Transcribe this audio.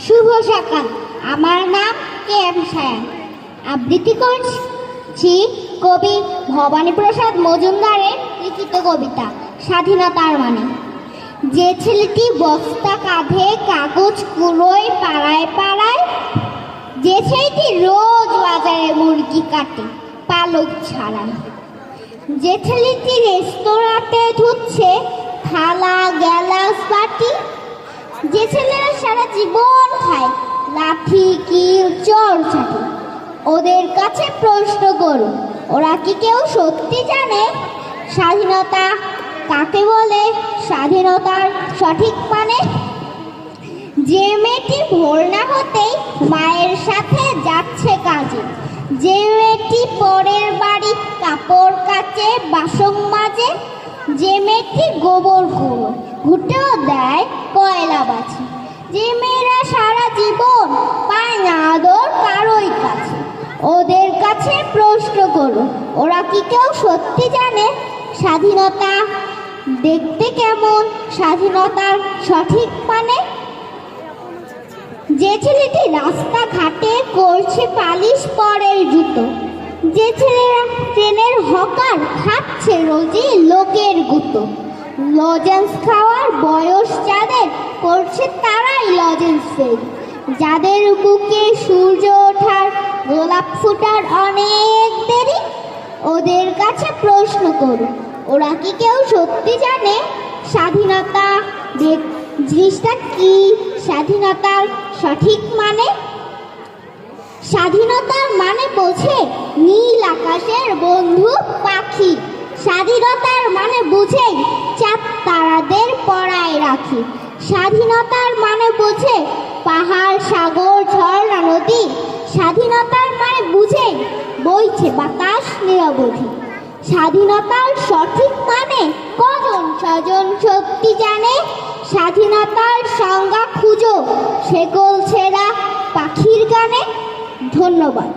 শুভ সকাল। আমার নাম কেএম সায়ান। আবৃত্তি করছি কবি ভবানীপ্রসাদ মজুমদারের লিখিত কবিতা স্বাধীনতার মানে। যে ছেলেটি বস্তা কাঁধে কাগজ কুড়োয় পাড়ায় পাড়ায়, যে ছেলেটি রোজ বাজারে মুরগি কাটে পালক ছাড়ায়, যে ছেলেটি রেস্তোরাঁতে ধুচ্ছে থালা গ্যালাস বাটি, যে ছেলেরা সারা জীবন খায় লাঠি কিল চর চাটি, ওদের কাছে প্রশ্ন করুন, ওরা কি কেউ সত্যি জানে স্বাধীনতা কাকে বলে, স্বাধীনতার সঠিক মানে? যে মেয়েটি ভোর না হতেই মায়ের সাথে যাচ্ছে কাজে, যে মেয়েটি পরের বাড়ি কাপড় কাচে বাসন মাজে, যে মেয়েটি গোবর কুড়ো ঘুটেও দেয় কয়লা বাছে, যে মেয়েরা সারা জীবন পায় না আদর কারোই কাছে, ওদের কাছে প্রশ্ন করুন, ওরা কি কেউ সত্যি জানে স্বাধীনতা দেখতে কেমন, স্বাধীনতার সঠিক মানে? যে ছেলেটি রাস্তাঘাটে করছে পালিশ পরের জুতো, যে ছেলেরা ট্রেনের হকার খাচ্ছে রোজই লোকের গুতো, লজেন্স খাওয়ার বয়স যাদের করছে তারাই লজেন্স ফেল, যাদের বুকে সূর্য ওঠার গোলাপ ফুটার অনেক দেরি, ওদের কাছে প্রশ্ন করুন, ওরা কি কেউ সত্যি জানে স্বাধীনতা জিনিসটা কি, স্বাধীনতার সঠিক মানে? স্বাধীনতার মানে বোঝে নীল আকাশের বন্ধু পাখি, স্বাধীনতার মানে বুঝে চাঁদ তারাদের পড়ায় রাখি, স্বাধীনতার মানে বোঝে পাহাড় সাগর ঝর্ণা নদী, স্বাধীনতার মানে বুঝে বইছে বাতাস নিরবধি। স্বাধীনতার সঠিক মানে কজন স্বজন সত্যি জানে, স্বাধীনতার সংজ্ঞা খুঁজো সেকল ছেঁড়া পাখির গানে। ধন্যবাদ।